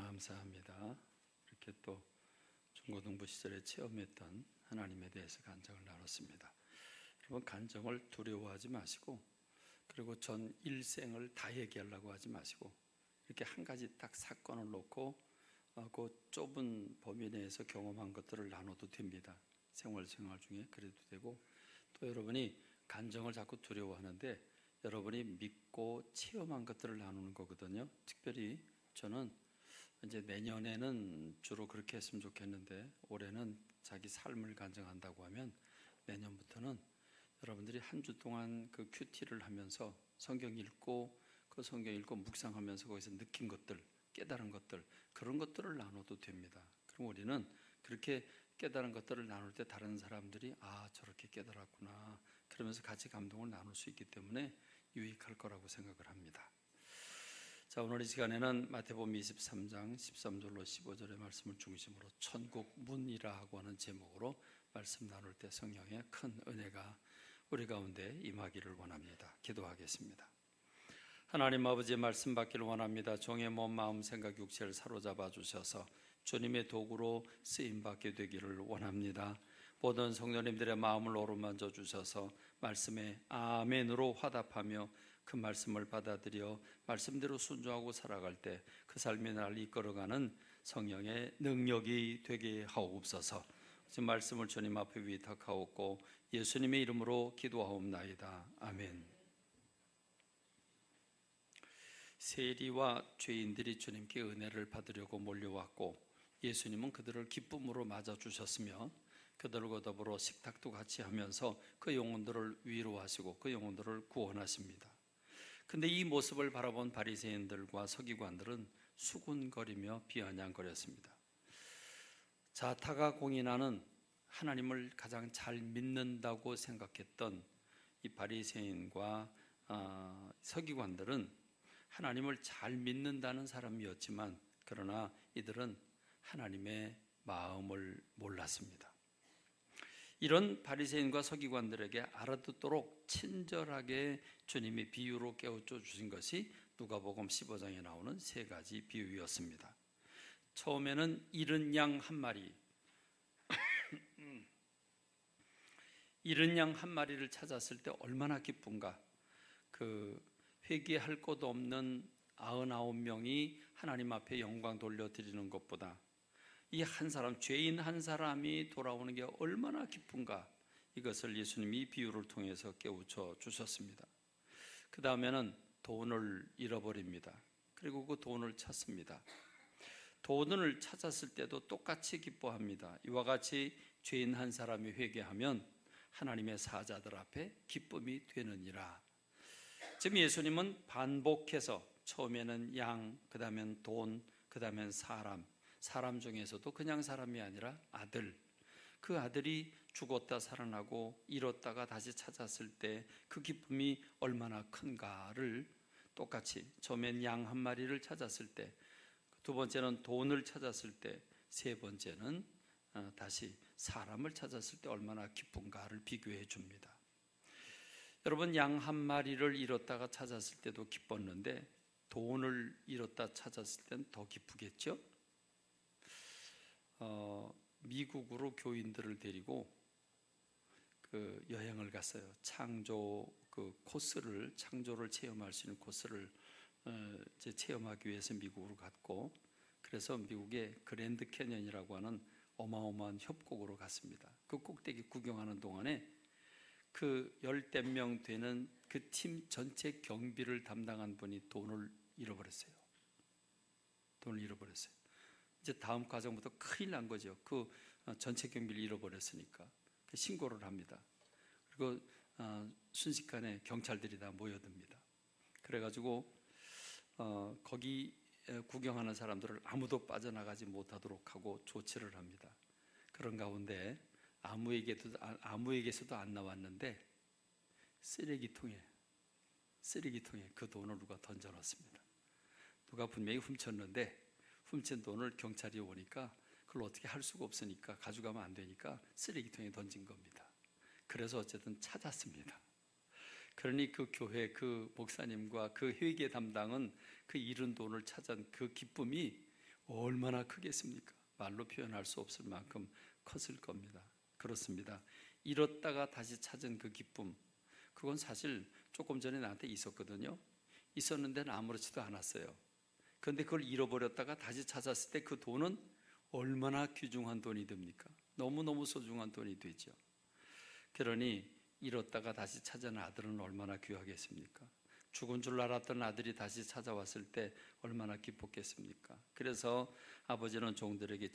감사합니다. 이렇게 또 중고등부 시절에 체험했던 하나님에 대해서 간증을 나눴습니다. 여러분, 간증을 두려워하지 마시고, 그리고 전 일생을 다 얘기하려고 하지 마시고, 이렇게 한 가지 딱 사건을 놓고 그 좁은 범위 내에서 경험한 것들을 나눠도 됩니다. 생활 중에 그래도 되고, 또 여러분이 간증을 자꾸 두려워하는데 여러분이 믿고 체험한 것들을 나누는 거거든요. 특별히 저는 이제 내년에는 주로 그렇게 했으면 좋겠는데, 올해는 자기 삶을 간증한다고 하면 내년부터는 여러분들이 한 주 동안 그 큐티를 하면서 성경 읽고, 그 성경 읽고 묵상하면서 거기서 느낀 것들, 깨달은 것들, 그런 것들을 나눠도 됩니다. 그럼 우리는 그렇게 깨달은 것들을 나눌 때 다른 사람들이 저렇게 깨달았구나, 그러면서 같이 감동을 나눌 수 있기 때문에 유익할 거라고 생각을 합니다. 자, 오늘 이 시간에는 마태복음 23장 13절로 15절의 말씀을 중심으로 천국 문이라고 하는 제목으로 말씀 나눌 때 성령의 큰 은혜가 우리 가운데 임하기를 원합니다. 기도하겠습니다. 하나님 아버지의 말씀 받기를 원합니다. 종의 몸, 마음, 생각, 육체를 사로잡아 주셔서 주님의 도구로 쓰임받게 되기를 원합니다. 모든 성도님들의 마음을 어루만져 주셔서 말씀에 아멘으로 화답하며 그 말씀을 받아들여 말씀대로 순종하고 살아갈 때 그 삶이 나를 이끌어가는 성령의 능력이 되게 하옵소서. 지금 말씀을 주님 앞에 위탁하옵고 예수님의 이름으로 기도하옵나이다. 아멘. 세리와 죄인들이 주님께 은혜를 받으려고 몰려왔고, 예수님은 그들을 기쁨으로 맞아주셨으며 그들과 더불어 식탁도 같이 하면서 그 영혼들을 위로하시고 그 영혼들을 구원하십니다. 근데 이 모습을 바라본 바리새인들과 서기관들은 수군거리며 비아냥거렸습니다. 자타가 공인하는 하나님을 가장 잘 믿는다고 생각했던 이 바리새인과 서기관들은 하나님을 잘 믿는다는 사람이었지만, 그러나 이들은 하나님의 마음을 몰랐습니다. 이런 바리새인과 서기관들에게 알아듣도록 친절하게 주님이 비유로 깨우쳐 주신 것이 누가복음 15장에 나오는 세 가지 비유였습니다. 처음에는 잃은 양 한 마리, 잃은 양 한 마리를 찾았을 때 얼마나 기쁜가. 그 회개할 곳 없는 99명이 하나님 앞에 영광 돌려드리는 것보다 이 한 사람, 죄인 한 사람이 돌아오는 게 얼마나 기쁜가, 이것을 예수님이 비유를 통해서 깨우쳐 주셨습니다. 그 다음에는 돈을 잃어버립니다. 그리고 그 돈을 찾습니다. 돈을 찾았을 때도 똑같이 기뻐합니다. 이와 같이 죄인 한 사람이 회개하면 하나님의 사자들 앞에 기쁨이 되느니라. 지금 예수님은 반복해서 처음에는 양, 그 다음엔 돈, 그 다음엔 사람 중에서도 그냥 사람이 아니라 아들, 그 아들이 죽었다 살아나고 잃었다가 다시 찾았을 때 그 기쁨이 얼마나 큰가를 똑같이, 처음엔 양 한 마리를 찾았을 때, 두 번째는 돈을 찾았을 때, 세 번째는 다시 사람을 찾았을 때 얼마나 기쁜가를 비교해 줍니다. 여러분, 양 한 마리를 잃었다가 찾았을 때도 기뻤는데 돈을 잃었다 찾았을 때는 더 기쁘겠죠? 미국으로 교인들을 데리고 그 여행을 갔어요. 창조를 체험할 수 있는 코스를 체험하기 위해서 미국으로 갔고, 그래서 미국의 그랜드 캐년이라고 하는 어마어마한 협곡으로 갔습니다. 그 꼭대기 구경하는 동안에 그 10대 명 되는 그 팀 전체 경비를 담당한 분이 돈을 잃어버렸어요. 이제 다음 과정부터 큰일 난 거죠. 그 전체 경비를 잃어버렸으니까 신고를 합니다. 그리고 순식간에 경찰들이 다 모여듭니다. 그래가지고 거기 구경하는 사람들을 아무도 빠져나가지 못하도록 하고 조치를 합니다. 그런 가운데 아무에게서도 안 나왔는데 쓰레기통에 그 돈을 누가 던져놨습니다. 누가 분명히 훔쳤는데 훔친 돈을 경찰이 오니까 그걸 어떻게 할 수가 없으니까, 가져가면 안 되니까 쓰레기통에 던진 겁니다. 그래서 어쨌든 찾았습니다. 그러니 그 교회 그 목사님과 그 회계 담당은 그 잃은 돈을 찾은 그 기쁨이 얼마나 크겠습니까? 말로 표현할 수 없을 만큼 컸을 겁니다. 그렇습니다. 잃었다가 다시 찾은 그 기쁨, 그건 사실 조금 전에 나한테 있었거든요. 있었는데 아무렇지도 않았어요. 그런데 그걸 잃어버렸다가 다시 찾았을 때 그 돈은 얼마나 귀중한 돈이 됩니까? 너무너무 소중한 돈이 되죠. 그러니 잃었다가 다시 찾은 아들은 얼마나 귀하겠습니까? 죽은 줄 알았던 아들이 다시 찾아왔을 때 얼마나 기뻤겠습니까? 그래서 아버지는 종들에게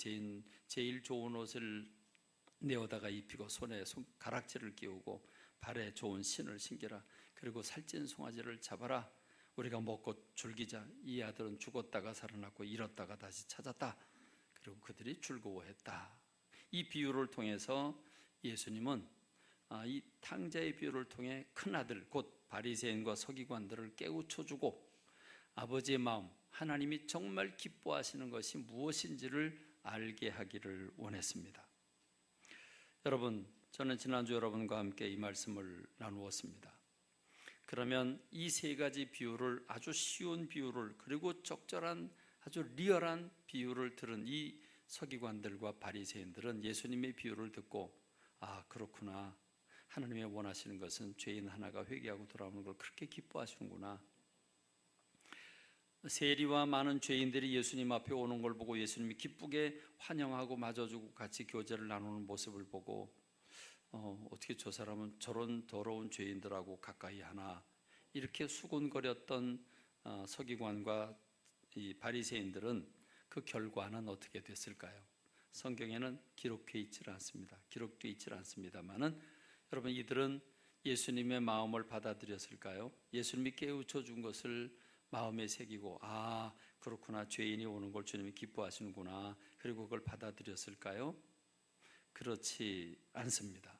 제일 좋은 옷을 내어다가 입히고 손에 가락지를 끼우고 발에 좋은 신을 신겨라. 그리고 살찐 송아지를 잡아라. 우리가 먹고 즐기자. 이 아들은 죽었다가 살아났고 잃었다가 다시 찾았다. 그리고 그들이 즐거워했다. 이 비유를 통해서 예수님은 이 탕자의 비유를 통해 큰아들 곧 바리새인과 서기관들을 깨우쳐주고 아버지의 마음, 하나님이 정말 기뻐하시는 것이 무엇인지를 알게 하기를 원했습니다. 여러분, 저는 지난주 여러분과 함께 이 말씀을 나누었습니다. 그러면 이 세 가지 비유를, 아주 쉬운 비유를, 그리고 적절한 아주 리얼한 비유를 들은 이 서기관들과 바리새인들은 예수님의 비유를 듣고 그렇구나, 하나님의 원하시는 것은 죄인 하나가 회개하고 돌아오는 걸 그렇게 기뻐하시는구나. 세리와 많은 죄인들이 예수님 앞에 오는 걸 보고 예수님이 기쁘게 환영하고 맞아주고 같이 교제를 나누는 모습을 보고 어떻게 저 사람은 저런 더러운 죄인들하고 가까이 하나, 이렇게 수군거렸던 서기관과 이 바리새인들은 그 결과는 어떻게 됐을까요? 성경에는 기록되어 있지 않습니다만은 여러분, 이들은 예수님의 마음을 받아들였을까요? 예수님이 깨우쳐 준 것을 마음에 새기고 그렇구나, 죄인이 오는 걸 주님이 기뻐하시는구나, 그리고 그걸 받아들였을까요? 그렇지 않습니다.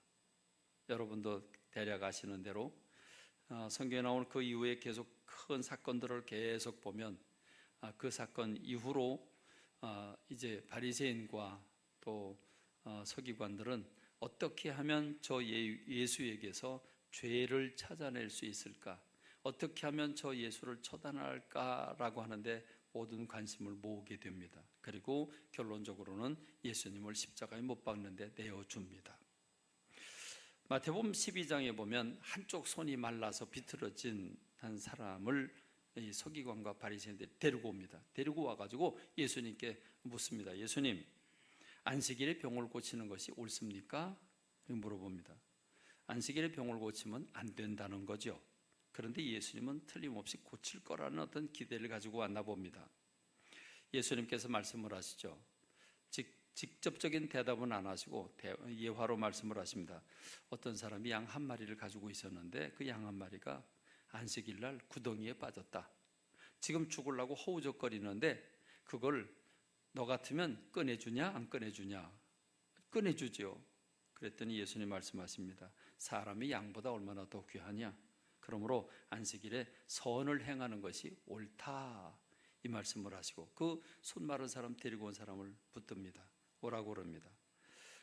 여러분도 대략 아시는 대로 성경에 나오는 그 이후에 계속 큰 사건들을 계속 보면 그 사건 이후로 이제 바리새인과 또 서기관들은 어떻게 하면 저 예수에게서 죄를 찾아낼 수 있을까? 어떻게 하면 저 예수를 처단할까라고 하는데 모든 관심을 모으게 됩니다. 그리고 결론적으로는 예수님을 십자가에 못 박는데 내어줍니다. 마태복음 12장에 보면 한쪽 손이 말라서 비틀어진 한 사람을 이 서기관과 바리새인들이 데리고 옵니다. 데리고 와가지고 예수님께 묻습니다. 예수님, 안식일에 병을 고치는 것이 옳습니까? 물어봅니다. 안식일에 병을 고치면 안 된다는 거죠. 그런데 예수님은 틀림없이 고칠 거라는 어떤 기대를 가지고 왔나 봅니다. 예수님께서 말씀을 하시죠. 직접적인 대답은 안 하시고 예화로 말씀을 하십니다. 어떤 사람이 양 한 마리를 가지고 있었는데 그 양 한 마리가 안식일 날 구덩이에 빠졌다. 지금 죽으려고 허우적거리는데 그걸 너 같으면 꺼내주냐 안 꺼내주냐? 꺼내주죠. 그랬더니 예수님 말씀하십니다. 사람이 양보다 얼마나 더 귀하냐? 그러므로 안식일에 선을 행하는 것이 옳다, 이 말씀을 하시고 그 손 마른 사람 데리고 온 사람을 붙듭니다. 오라고 그럽니다.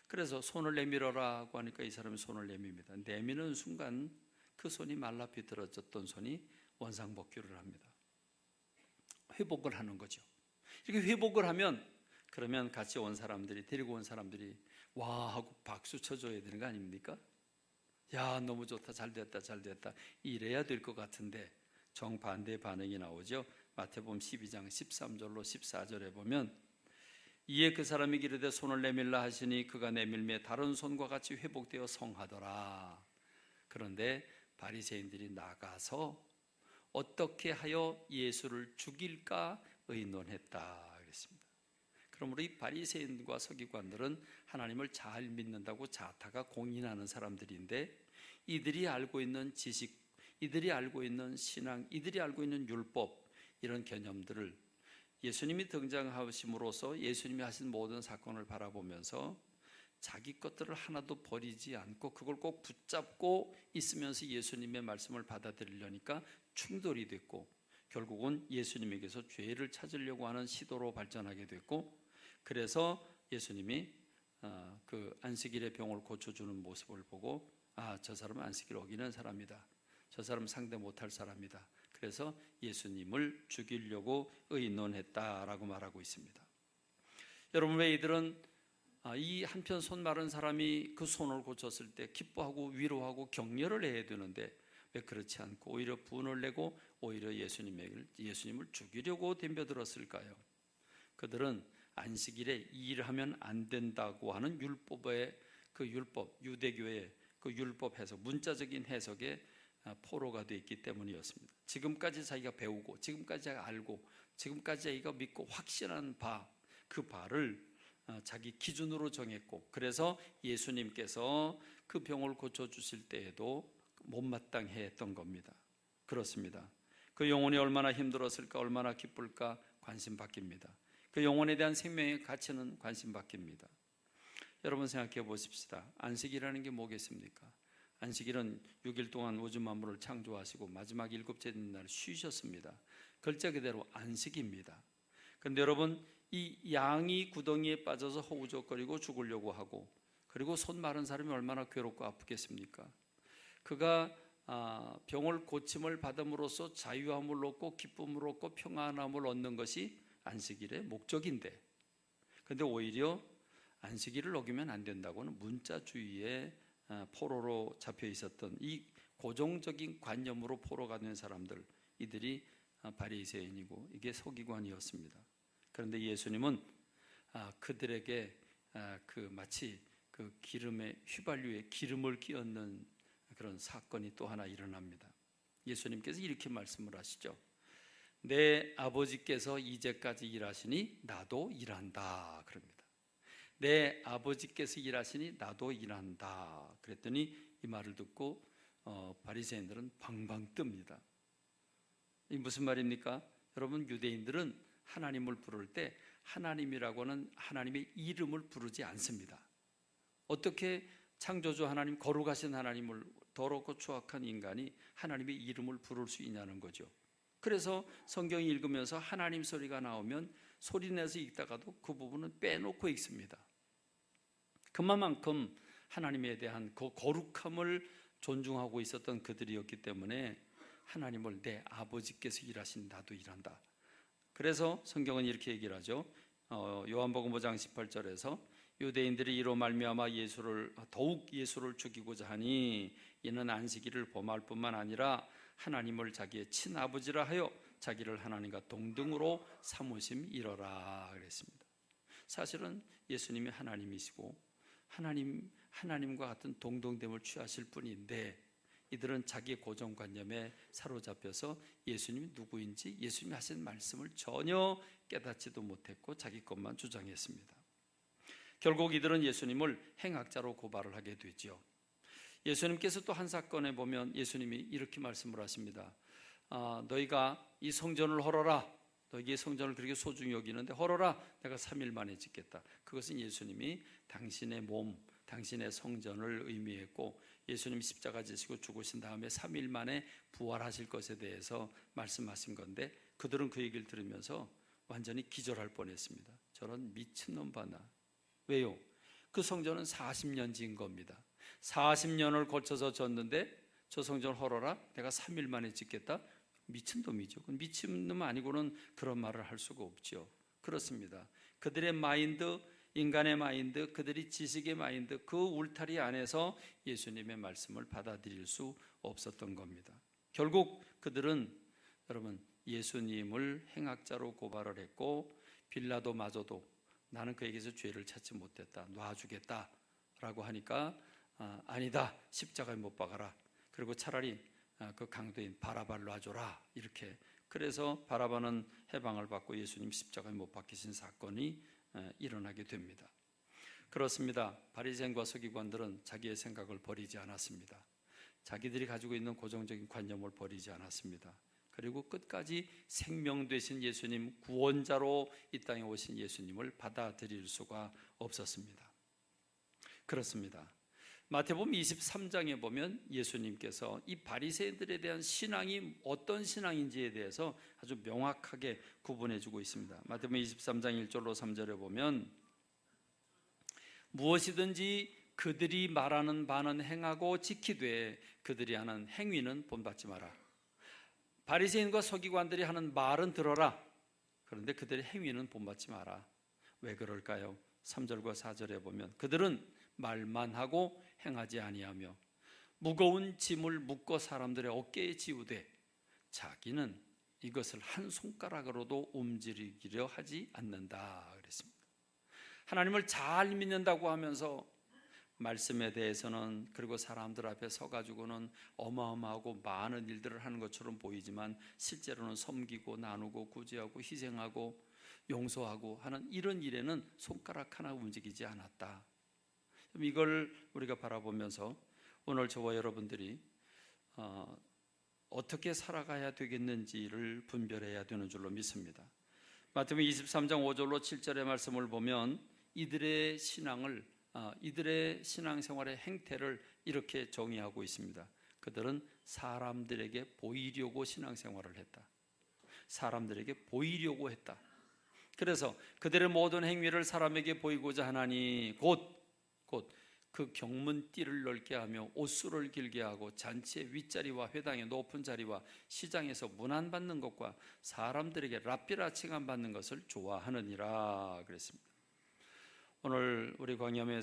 그래서 손을 내밀어라고 하니까 이 사람이 손을 내밉니다. 내미는 순간 그 손이 말라 비틀어졌던 손이 원상복귀를 합니다. 회복을 하는 거죠. 이렇게 회복을 하면 그러면 같이 온 사람들이, 데리고 온 사람들이 와 하고 박수 쳐줘야 되는 거 아닙니까? 야, 너무 좋다, 잘됐다 이래야 될 것 같은데 정반대 반응이 나오죠. 마태복음 12장 13절로 14절에 보면 이에 그 사람이 기르되 손을 내밀라 하시니 그가 내밀매 다른 손과 같이 회복되어 성하더라. 그런데 바리새인들이 나가서 어떻게 하여 예수를 죽일까 의논했다 그랬습니다. 그러므로 이 바리새인과 서기관들은 하나님을 잘 믿는다고 자타가 공인하는 사람들인데 이들이 알고 있는 지식, 이들이 알고 있는 신앙, 이들이 알고 있는 율법, 이런 개념들을 예수님이 등장하심으로써 예수님이 하신 모든 사건을 바라보면서 자기 것들을 하나도 버리지 않고 그걸 꼭 붙잡고 있으면서 예수님의 말씀을 받아들이려니까 충돌이 됐고 결국은 예수님에게서 죄를 찾으려고 하는 시도로 발전하게 됐고, 그래서 예수님이 그 안식일의 병을 고쳐주는 모습을 보고 저 사람은 안식일 어기는 사람이다, 저 사람은 상대 못할 사람이다, 그래서 예수님을 죽이려고 의논했다라고 말하고 있습니다. 여러분, 왜 이들은 이 한편 손 마른 사람이 그 손을 고쳤을 때 기뻐하고 위로하고 격려를 해야 되는데 왜 그렇지 않고 오히려 분을 내고 오히려 예수님을 죽이려고 덤벼들었을까요? 그들은 안식일에 일하면 안 된다고 하는 율법의 그 율법, 유대교의 그 율법 해석, 문자적인 해석에 포로가 되어 있기 때문이었습니다. 지금까지 자기가 배우고 지금까지 자기가 알고 지금까지 자기가 믿고 확신한 그 바를 자기 기준으로 정했고, 그래서 예수님께서 그 병을 고쳐주실 때에도 못마땅해 했던 겁니다. 그렇습니다. 그 영혼이 얼마나 힘들었을까, 얼마나 기쁠까 관심 바뀝니다. 그 영혼에 대한 생명의 가치는 관심 바뀝니다. 여러분 생각해 보십시다. 안식이라는 게 뭐겠습니까? 안식일은 6일 동안 우주 만물을 창조하시고 마지막 7째 날 쉬셨습니다. 글자 그대로 안식입니다. 그런데 여러분, 이 양이 구덩이에 빠져서 허우적거리고 죽으려고 하고, 그리고 손 마른 사람이 얼마나 괴롭고 아프겠습니까? 그가 병을 고침을 받음으로써 자유함을 얻고 기쁨을 얻고 평안함을 얻는 것이 안식일의 목적인데, 그런데 오히려 안식일을 어기면 안 된다고는 문자주의의 포로로 잡혀 있었던 이 고정적인 관념으로 포로가 된 사람들, 이들이 바리새인이고 이게 서기관이었습니다. 그런데 예수님은 그들에게 마치 그 기름의 휘발유에 기름을 끼얹는 그런 사건이 또 하나 일어납니다. 예수님께서 이렇게 말씀을 하시죠. 내 아버지께서 이제까지 일하시니 나도 일한다 그럽니다. 내 아버지께서 일하시니 나도 일한다 그랬더니 이 말을 듣고 바리새인들은 방방 뜹니다. 이 무슨 말입니까? 여러분, 유대인들은 하나님을 부를 때 하나님이라고는 하나님의 이름을 부르지 않습니다. 어떻게 창조주 하나님, 거룩하신 하나님을 더럽고 추악한 인간이 하나님의 이름을 부를 수 있냐는 거죠. 그래서 성경 읽으면서 하나님 소리가 나오면 소리내서 읽다가도 그 부분은 빼놓고 읽습니다. 그만큼 하나님에 대한 그 거룩함을 존중하고 있었던 그들이었기 때문에 하나님을 내 아버지께서 일하신 나도 일한다. 그래서 성경은 이렇게 얘기를 하죠. 요한복음 5장 18절에서 유대인들이 이로 말미암아 더욱 예수를 죽이고자 하니 이는 안식일을 범할 뿐만 아니라 하나님을 자기의 친아버지라 하여 자기를 하나님과 동등으로 삼으심이러라 그랬습니다. 사실은 예수님이 하나님이시고 하나님과 같은 동등됨을 취하실 뿐인데, 이들은 자기의 고정관념에 사로잡혀서 예수님이 누구인지, 예수님이 하신 말씀을 전혀 깨닫지도 못했고 자기 것만 주장했습니다. 결국 이들은 예수님을 행악자로 고발을 하게 되죠. 예수님께서 또 한 사건에 보면 예수님이 이렇게 말씀을 하십니다. 너희가 이 성전을 헐어라. 너희의 성전을 그렇게 소중히 여기는데 헐어라. 내가 3일 만에 짓겠다. 그것은 예수님이 당신의 몸, 당신의 성전을 의미했고, 예수님이 십자가 지시고 죽으신 다음에 3일 만에 부활하실 것에 대해서 말씀하신 건데, 그들은 그 얘기를 들으면서 완전히 기절할 뻔했습니다. 저런 미친놈 봐나. 왜요? 그 성전은 40년 지은 겁니다. 40년을 거쳐서 졌는데 저 성전을 헐어라? 내가 3일 만에 짓겠다? 미친놈이죠. 미친놈 아니고는 그런 말을 할 수가 없죠. 그렇습니다. 그들의 마인드, 인간의 마인드, 그들이 지식의 마인드, 그 울타리 안에서 예수님의 말씀을 받아들일 수 없었던 겁니다. 결국 그들은 여러분 예수님을 행악자로 고발을 했고, 빌라도마저도 나는 그에게서 죄를 찾지 못했다, 놔주겠다라고 하니까 아니다, 십자가에 못 박아라. 그리고 차라리 그 강도인 바라바를 놔줘라. 이렇게. 그래서 바라바는 해방을 받고 예수님 십자가에 못 박히신 사건이 일어나게 됩니다. 그렇습니다. 바리새인과 서기관들은 자기의 생각을 버리지 않았습니다. 자기들이 가지고 있는 고정적인 관념을 버리지 않았습니다. 그리고 끝까지 생명 되신 예수님, 구원자로 이 땅에 오신 예수님을 받아들일 수가 없었습니다. 그렇습니다. 마태복음 23장에 보면 예수님께서 이 바리새인들에 대한 신앙이 어떤 신앙인지에 대해서 아주 명확하게 구분해주고 있습니다. 마태복음 23장 1절로 3절에 보면 무엇이든지 그들이 말하는 바는 행하고 지키되 그들이 하는 행위는 본받지 마라. 바리새인과 서기관들이 하는 말은 들어라. 그런데 그들의 행위는 본받지 마라. 왜 그럴까요? 3절과 4절에 보면 그들은 말만 하고 행하지 아니하며 무거운 짐을 묶어 사람들의 어깨에 지우되 자기는 이것을 한 손가락으로도 움직이려 하지 않는다 그랬습니다. 하나님을 잘 믿는다고 하면서 말씀에 대해서는, 그리고 사람들 앞에 서가지고는 어마어마하고 많은 일들을 하는 것처럼 보이지만 실제로는 섬기고 나누고 구제하고 희생하고 용서하고 하는 이런 일에는 손가락 하나 움직이지 않았다. 이걸 우리가 바라보면서 오늘 저와 여러분들이 어떻게 살아가야 되겠는지를 분별해야 되는 줄로 믿습니다. 마태복음 23장 5절로 7절의 말씀을 보면 이들의 신앙생활의 행태를 이렇게 정의하고 있습니다. 그들은 사람들에게 보이려고 신앙생활을 했다. 사람들에게 보이려고 했다. 그래서 그들의 모든 행위를 사람에게 보이고자 하나니 곧 그 경문띠를 넓게 하며 옷수를 길게 하고 잔치의 윗자리와 회당의 높은 자리와 시장에서 문안받는 것과 사람들에게 랍비라 칭함받는 것을 좋아하느니라 그랬습니다. 오늘 우리 광야의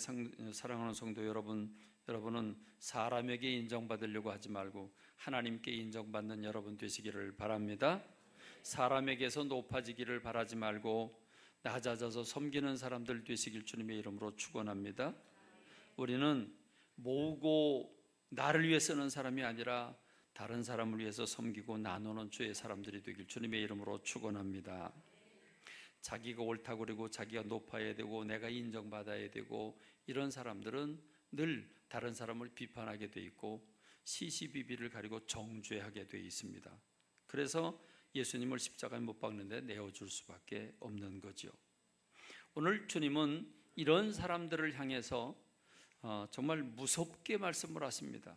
사랑하는 성도 여러분은 사람에게 인정받으려고 하지 말고 하나님께 인정받는 여러분 되시기를 바랍니다. 사람에게서 높아지기를 바라지 말고 낮아져서 섬기는 사람들 되시길 주님의 이름으로 축원합니다. 우리는 모으고 나를 위해 쓰는 사람이 아니라 다른 사람을 위해서 섬기고 나누는 주의 사람들이 되길 주님의 이름으로 축원합니다. 자기가 옳다고 그러고 자기가 높아야 되고 내가 인정받아야 되고 이런 사람들은 늘 다른 사람을 비판하게 돼 있고 시시비비를 가리고 정죄하게 돼 있습니다. 그래서 예수님을 십자가에 못 박는데 내어줄 수밖에 없는 거죠. 오늘 주님은 이런 사람들을 향해서 정말 무섭게 말씀을 하십니다.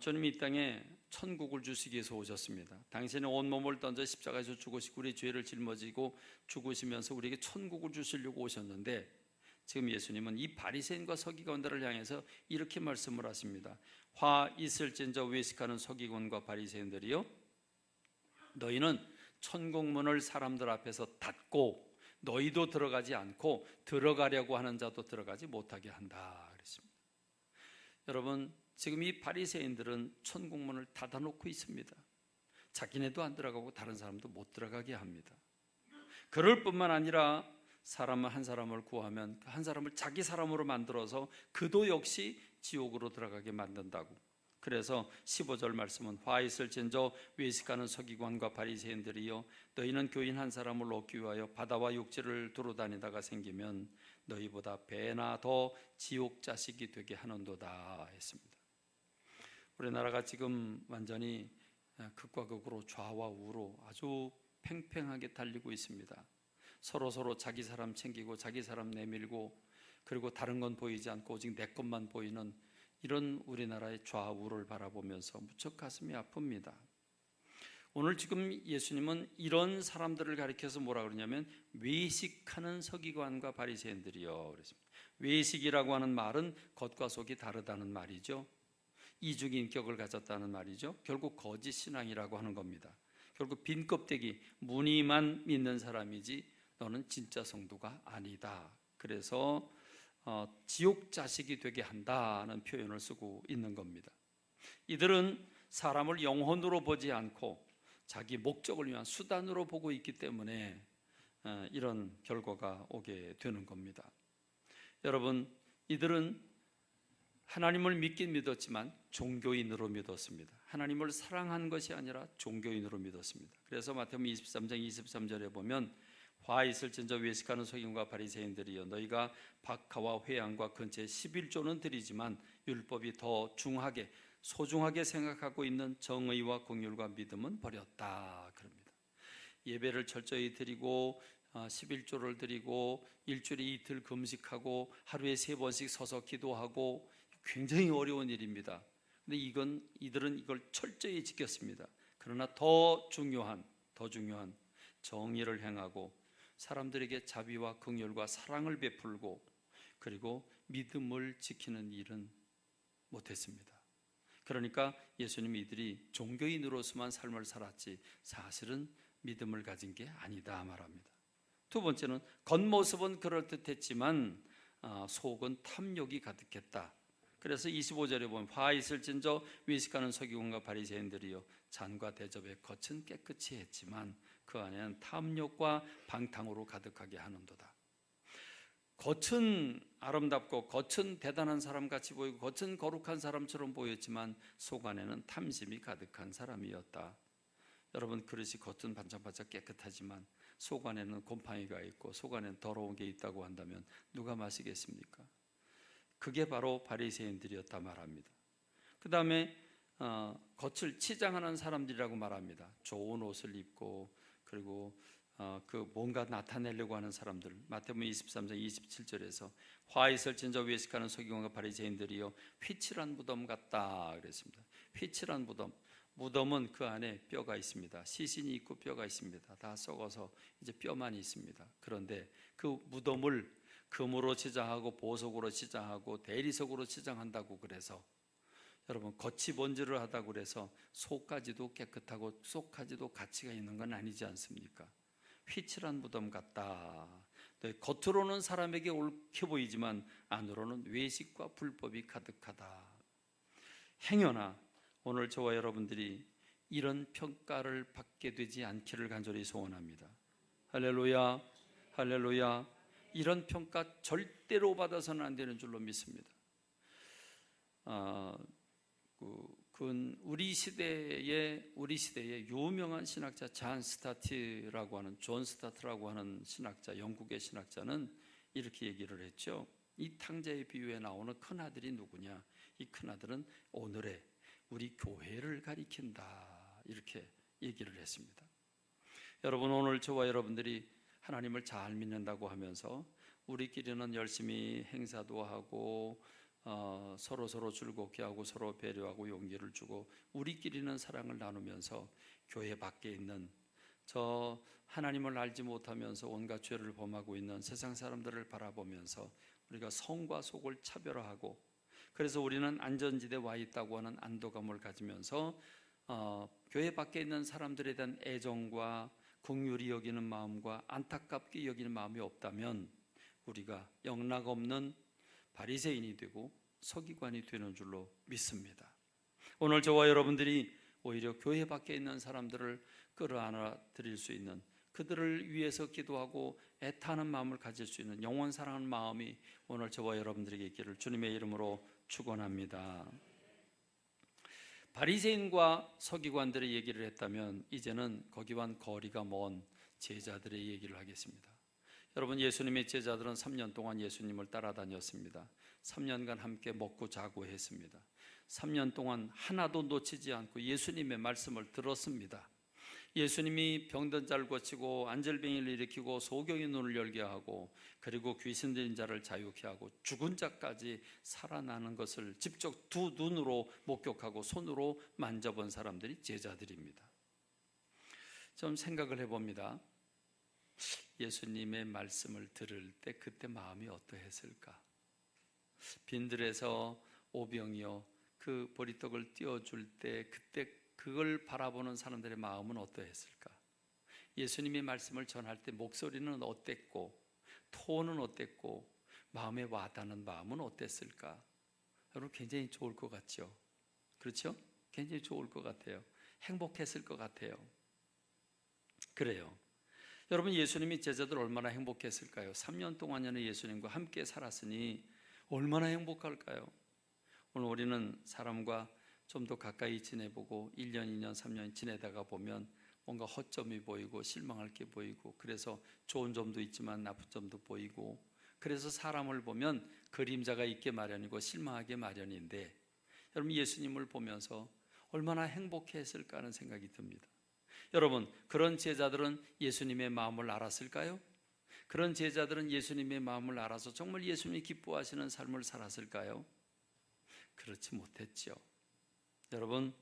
주님이 이 땅에 천국을 주시기 위해서 오셨습니다. 당신의 온몸을 던져 십자가에서 죽으시고 우리 죄를 짊어지고 죽으시면서 우리에게 천국을 주시려고 오셨는데 지금 예수님은 이 바리새인과 서기관들을 향해서 이렇게 말씀을 하십니다. 화 있을진저 외식하는 서기관과 바리새인들이요, 너희는 천국문을 사람들 앞에서 닫고 너희도 들어가지 않고 들어가려고 하는 자도 들어가지 못하게 한다 그랬습니다. 여러분, 지금 이 바리새인들은 천국문을 닫아놓고 있습니다. 자기네도 안 들어가고 다른 사람도 못 들어가게 합니다. 그럴 뿐만 아니라 한 사람을 구하면 한 사람을 자기 사람으로 만들어서 그도 역시 지옥으로 들어가게 만든다고. 그래서 15절 말씀은 화 있을진저 외식하는 서기관과 바리새인들이여, 너희는 교인 한 사람을 얻기 위하여 바다와 육지를 두루 다니다가 생기면 너희보다 배나 더 지옥 자식이 되게 하는도다 했습니다. 우리나라가 지금 완전히 극과 극으로 좌와 우로 아주 팽팽하게 달리고 있습니다. 서로 자기 사람 챙기고 자기 사람 내밀고, 그리고 다른 건 보이지 않고 오직 내 것만 보이는 이런 우리나라의 좌우를 바라보면서 무척 가슴이 아픕니다. 오늘 지금 예수님은 이런 사람들을 가리켜서 뭐라 그러냐면 외식하는 서기관과 바리새인들이요 그랬습니다. 외식이라고 하는 말은 겉과 속이 다르다는 말이죠. 이중인격을 가졌다는 말이죠. 결국 거짓 신앙이라고 하는 겁니다. 결국 빈 껍데기 무늬만 믿는 사람이지 너는 진짜 성도가 아니다. 그래서 지옥 자식이 되게 한다는 표현을 쓰고 있는 겁니다. 이들은 사람을 영혼으로 보지 않고 자기 목적을 위한 수단으로 보고 있기 때문에 이런 결과가 오게 되는 겁니다. 여러분, 이들은 하나님을 믿긴 믿었지만 종교인으로 믿었습니다. 하나님을 사랑한 것이 아니라 종교인으로 믿었습니다. 그래서 마태복음 23장 23절에 보면 화 있을진저 외식하는 서기관과 바리새인들이여, 너희가 박하와 회양과 근처에 11조는 드리지만 율법이 더 소중하게 생각하고 있는 정의와 공율과 믿음은 버렸다 그럽니다. 예배를 철저히 드리고 11조를 드리고 일주일에 이틀 금식하고 하루에 3번씩 서서 기도하고 굉장히 어려운 일입니다. 근데 이들은 이걸 철저히 지켰습니다. 그러나 더 중요한 정의를 행하고 사람들에게 자비와 긍휼과 사랑을 베풀고 그리고 믿음을 지키는 일은 못했습니다. 그러니까 예수님이 이들이 종교인으로서만 삶을 살았지 사실은 믿음을 가진 게 아니다 말합니다. 두 번째는 겉모습은 그럴듯했지만 속은 탐욕이 가득했다. 그래서 25절에 보면 화 있을진저 외식하는 서기관과 바리새인들이요 잔과 대접의 겉은 깨끗이 했지만 그 안에는 탐욕과 방탕으로 가득하게 하는도다. 겉은 아름답고 겉은 대단한 사람같이 보이고 겉은 거룩한 사람처럼 보였지만 속 안에는 탐심이 가득한 사람이었다. 여러분, 그릇이 겉은 반짝반짝 깨끗하지만 속 안에는 곰팡이가 있고 속 안에는 더러운 게 있다고 한다면 누가 마시겠습니까? 그게 바로 바리새인들이었다 말합니다. 그 다음에 겉을 치장하는 사람들이라고 말합니다. 좋은 옷을 입고 그리고 그 뭔가 나타내려고 하는 사람들. 마태복음 23장 27절에서 화 있을진저 외식하는 서기관과 바리새인들이요 휘칠한 무덤 같다 그랬습니다. 휘칠한 무덤. 무덤은 그 안에 뼈가 있습니다. 시신이 있고 뼈가 있습니다. 다 썩어서 이제 뼈만 있습니다. 그런데 그 무덤을 금으로 치장하고 보석으로 치장하고 대리석으로 치장한다고 그래서 여러분 겉이 번지를 하다고 그래서 속까지도 깨끗하고 속까지도 가치가 있는 건 아니지 않습니까? 휘칠한 무덤 같다. 겉으로는 사람에게 옳게 보이지만 안으로는 외식과 불법이 가득하다. 행여나 오늘 저와 여러분들이 이런 평가를 받게 되지 않기를 간절히 소원합니다. 할렐루야, 할렐루야. 이런 평가 절대로 받아서는 안 되는 줄로 믿습니다. 우리 시대의 유명한 신학자 존 스타트라고 하는 신학자, 영국의 신학자는 이렇게 얘기를 했죠. 이 탕자의 비유에 나오는 큰 아들이 누구냐? 이 큰 아들은 오늘의 우리 교회를 가리킨다. 이렇게 얘기를 했습니다. 여러분, 오늘 저와 여러분들이 하나님을 잘 믿는다고 하면서 우리끼리는 열심히 행사도 하고 서로 즐겁게 하고 서로 배려하고 용기를 주고 우리끼리는 사랑을 나누면서 교회 밖에 있는 저 하나님을 알지 못하면서 온갖 죄를 범하고 있는 세상 사람들을 바라보면서 우리가 성과 속을 차별화하고 그래서 우리는 안전지대에 와 있다고 하는 안도감을 가지면서 교회 밖에 있는 사람들에 대한 애정과 긍휼히 여기는 마음과 안타깝게 여기는 마음이 없다면 우리가 영락없는 바리새인이 되고 서기관이 되는 줄로 믿습니다. 오늘 저와 여러분들이 오히려 교회 밖에 있는 사람들을 끌어안아 드릴 수 있는 그들을 위해서 기도하고 애타는 마음을 가질 수 있는 영원 사랑하는 마음이 오늘 저와 여러분들에게 있기를 주님의 이름으로 축원합니다. 바리새인과 서기관들의 얘기를 했다면 이제는 거기와 거리가 먼 제자들의 얘기를 하겠습니다. 여러분, 예수님의 제자들은 3년 동안 예수님을 따라다녔습니다. 3년간 함께 먹고 자고 했습니다. 3년 동안 하나도 놓치지 않고 예수님의 말씀을 들었습니다. 예수님이 병든 자를 고치고 안절병이를 일으키고 소경의 눈을 열게 하고 그리고 귀신 들린 자를 자유케 하고 죽은 자까지 살아나는 것을 직접 두 눈으로 목격하고 손으로 만져본 사람들이 제자들입니다. 좀 생각을 해봅니다. 예수님의 말씀을 들을 때 그때 마음이 어떠했을까? 빈들에서 오병이어 그 보리떡을 띄워줄 때 그때 그걸 바라보는 사람들의 마음은 어떠했을까? 예수님의 말씀을 전할 때 목소리는 어땠고 톤은 어땠고 마음에 와닿는 마음은 어땠을까? 여러분, 굉장히 좋을 것 같죠? 그렇죠? 굉장히 좋을 것 같아요. 행복했을 것 같아요. 그래요. 여러분, 예수님이 제자들 얼마나 행복했을까요? 3년 동안이나 예수님과 함께 살았으니 얼마나 행복할까요? 오늘 우리는 사람과 좀 더 가까이 지내보고 1년, 2년, 3년 지내다가 보면 뭔가 허점이 보이고 실망할 게 보이고 그래서 좋은 점도 있지만 나쁜 점도 보이고 그래서 사람을 보면 그림자가 있게 마련이고 실망하게 마련인데 여러분, 예수님을 보면서 얼마나 행복했을까 하는 생각이 듭니다. 여러분, 그런 제자들은 예수님의 마음을 알았을까요? 그런 제자들은 예수님의 마음을 알아서 정말 예수님이 기뻐하시는 삶을 살았을까요? 그렇지 못했죠. 여러분,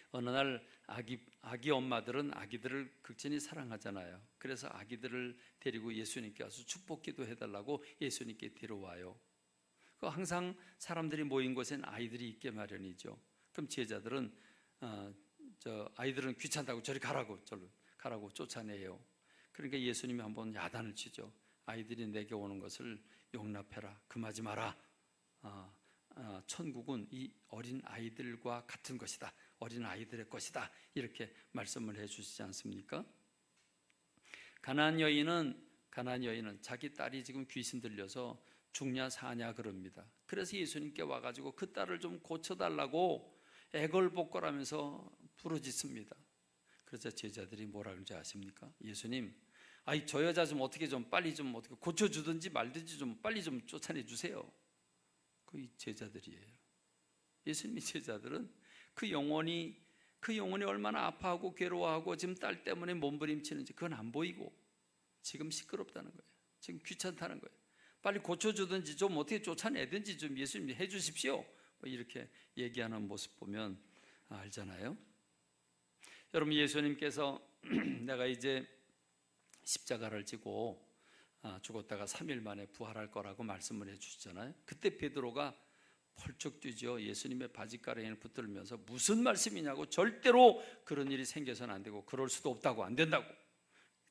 어느 날 아기 엄마들은 아기들을 극진히 사랑하잖아요. 그래서 아기들을 데리고 예수님께 와서 축복기도 해달라고 예수님께 데려와요. 항상 사람들이 모인 곳엔 아이들이 있게 마련이죠. 그럼 제자들은 아이들은 귀찮다고 저리 가라고 쫓아내요. 그러니까 예수님이 한번 야단을 치죠. 아이들이 내게 오는 것을 용납해라. 금하지 마라. 천국은 이 어린 아이들과 같은 것이다. 어린 아이들의 것이다. 이렇게 말씀을 해주시지 않습니까? 가나안 여인은 자기 딸이 지금 귀신 들려서 죽냐 사냐 그럽니다. 그래서 예수님께 와가지고 그 딸을 좀 고쳐달라고 애걸복걸하면서 부르짖습니다. 그래서 제자들이 뭐라 그러는지 아십니까? 예수님, 저 여자 좀 어떻게 좀 빨리 좀 어떻게 고쳐주든지 말든지 좀 빨리 좀 쫓아내 주세요. 그 제자들이에요. 예수님의 제자들은 그 영혼이 얼마나 아파하고 괴로워하고 지금 딸 때문에 몸부림치는지 그건 안 보이고 지금 시끄럽다는 거예요. 지금 귀찮다는 거예요. 빨리 고쳐주든지 좀 어떻게 쫓아내든지 좀 예수님 해주십시오. 뭐 이렇게 얘기하는 모습 보면 알잖아요. 여러분, 예수님께서 내가 이제 십자가를 지고 죽었다가 3일 만에 부활할 거라고 말씀을 해주시잖아요. 그때 베드로가 펄쩍 뛰죠. 예수님의 바지가랑이를 붙들면서 무슨 말씀이냐고, 절대로 그런 일이 생겨서는 안 되고 그럴 수도 없다고, 안 된다고.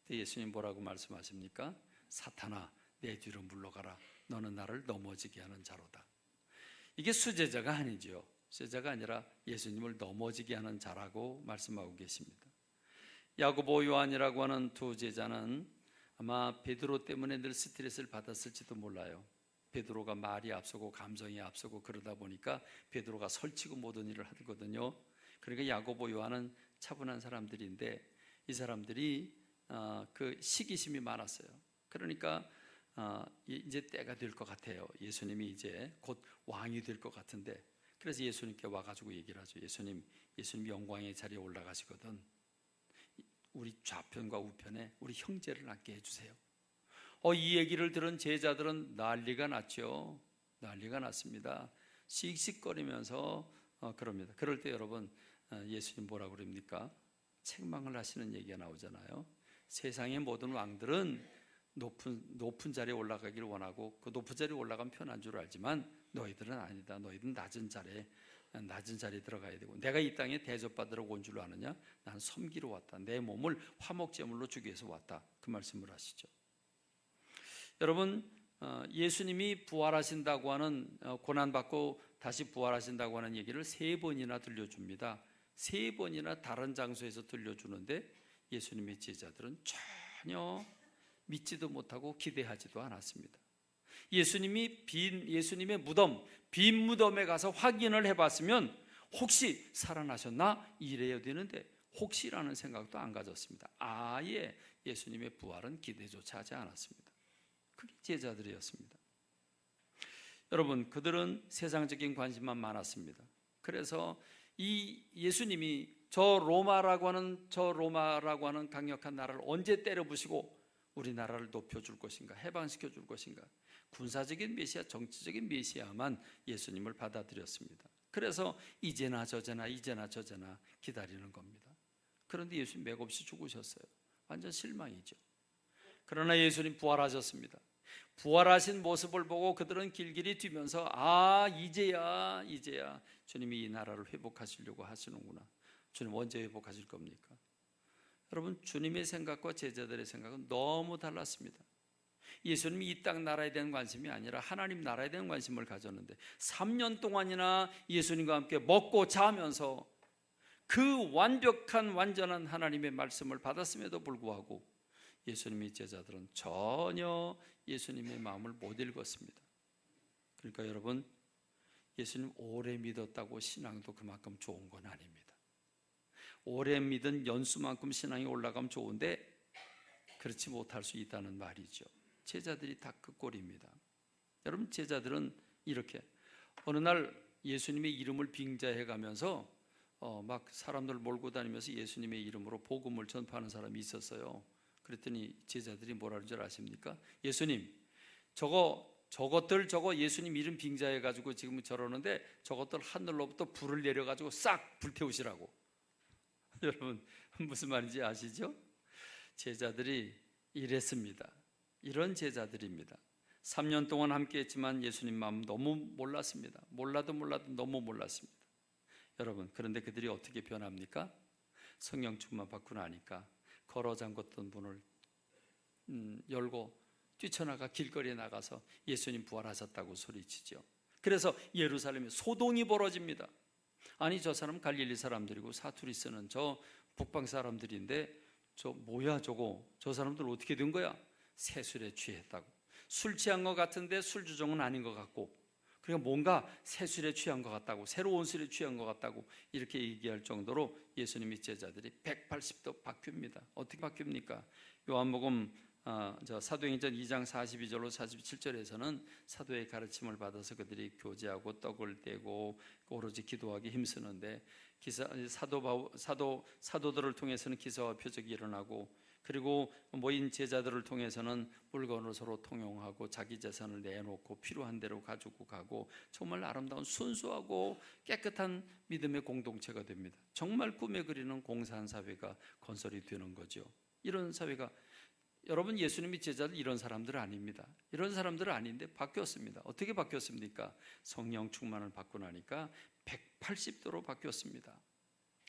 그때 예수님 뭐라고 말씀하십니까? 사탄아, 내 뒤로 물러가라. 너는 나를 넘어지게 하는 자로다. 이게 수제자가 아니죠. 수제자가 아니라 예수님을 넘어지게 하는 자라고 말씀하고 계십니다. 야고보, 요한이라고 하는 두 제자는 아마 베드로 때문에 늘 스트레스를 받았을지도 몰라요. 베드로가 말이 앞서고 감정이 앞서고 그러다 보니까 베드로가 설치고 모든 일을 하거든요. 그러니까 야고보, 요한은 차분한 사람들인데 이 사람들이 그 시기심이 많았어요. 그러니까 이제 때가 될 것 같아요. 예수님이 이제 곧 왕이 될 것 같은데, 그래서 예수님께 와가지고 얘기를 하죠. 예수님 영광의 자리에 올라가시거든 우리 좌편과 우편에 우리 형제를 앉게 해주세요. 이 얘기를 들은 제자들은 난리가 났죠. 난리가 났습니다. 씩씩거리면서 그럽니다. 그럴 때 여러분, 예수님 뭐라고 그럽니까? 책망을 하시는 얘기가 나오잖아요. 세상의 모든 왕들은 높은 자리에 올라가기를 원하고 그 높은 자리에 올라가면 편한 줄 알지만 너희들은 아니다. 너희들은 낮은 자리에 들어가야 되고, 내가 이 땅에 대접받으러 온 줄 아느냐? 나는 섬기러 왔다. 내 몸을 화목제물로 주기 위해서 왔다. 그 말씀을 하시죠. 여러분, 예수님이 부활하신다고 하는, 고난받고 다시 부활하신다고 하는 얘기를 3번이나 들려줍니다. 3번이나 다른 장소에서 들려주는데 예수님의 제자들은 전혀 믿지도 못하고 기대하지도 않았습니다. 예수님의 무덤, 빈 무덤에 가서 확인을 해봤으면 혹시 살아나셨나 이래야 되는데 혹시라는 생각도 안 가졌습니다. 아예 예수님의 부활은 기대조차 하지 않았습니다. 그게 제자들이었습니다. 여러분, 그들은 세상적인 관심만 많았습니다. 그래서 이 예수님이 저 로마라고 하는 강력한 나라를 언제 때려부시고 우리나라를 높여줄 것인가, 해방시켜줄 것인가, 군사적인 메시아, 정치적인 메시아만 예수님을 받아들였습니다. 그래서 이제나 저제나 기다리는 겁니다. 그런데 예수님 맥없이 죽으셨어요. 완전 실망이죠. 그러나 예수님 부활하셨습니다. 부활하신 모습을 보고 그들은 길길이 뛰면서 이제야 주님이 이 나라를 회복하시려고 하시는구나. 주님 언제 회복하실 겁니까? 여러분, 주님의 생각과 제자들의 생각은 너무 달랐습니다. 예수님이 이 땅 나라에 대한 관심이 아니라 하나님 나라에 대한 관심을 가졌는데 3년 동안이나 예수님과 함께 먹고 자면서 그 완전한 하나님의 말씀을 받았음에도 불구하고 예수님의 제자들은 전혀 예수님의 마음을 못 읽었습니다. 그러니까 여러분, 예수님 오래 믿었다고 신앙도 그만큼 좋은 건 아닙니다. 오래 믿은 연수만큼 신앙이 올라가면 좋은데 그렇지 못할 수 있다는 말이죠. 제자들이 다 그 꼴입니다. 여러분, 제자들은 이렇게 어느 날 예수님의 이름을 빙자해 가면서 막 사람들 몰고 다니면서 예수님의 이름으로 복음을 전파하는 사람이 있었어요. 그랬더니 제자들이 뭐라는 줄 아십니까? 예수님, 저것들 예수님 이름 빙자해 가지고 지금 저러는데 저것들 하늘로부터 불을 내려 가지고 싹 불태우시라고. 여러분, 무슨 말인지 아시죠? 제자들이 이랬습니다. 이런 제자들입니다. 3년 동안 함께 했지만 예수님 마음 너무 몰랐습니다. 몰라도 너무 몰랐습니다. 여러분, 그런데 그들이 어떻게 변합니까? 성령 충만 받고 나니까 걸어 잠궜던 문을 열고 뛰쳐나가 길거리에 나가서 예수님 부활하셨다고 소리치죠. 그래서 예루살렘에 소동이 벌어집니다. 아니, 저 사람 갈릴리 사람들이고 사투리 쓰는 저 북방 사람들인데 저 뭐야 저거, 저 사람들 어떻게 된 거야? 세술에 취했다고. 술 취한 것 같은데 술 주정은 아닌 것 같고, 그러니까 뭔가 새술에 취한 것 같다고, 새로운 술에 취한 것 같다고 이렇게 얘기할 정도로 예수님의 제자들이 180도 바뀝니다. 어떻게 바뀝니까? 요한복음 사도행전 2장 42절로 47절에서는 사도의 가르침을 받아서 그들이 교제하고 떡을 떼고 오로지 기도하기 힘쓰는데, 사도들을 통해서는 기사와 표적이 일어나고, 그리고 모인 제자들을 통해서는 물건을 서로 통용하고 자기 재산을 내놓고 필요한 대로 가지고 가고, 정말 아름다운 순수하고 깨끗한 믿음의 공동체가 됩니다. 정말 꿈에 그리는 공사한 사회가 건설이 되는 거죠. 이런 사회가, 여러분, 예수님이 제자들 이런 사람들 아닙니다. 이런 사람들은 아닌데 바뀌었습니다. 어떻게 바뀌었습니까? 성령 충만을 받고 나니까 180도로 바뀌었습니다.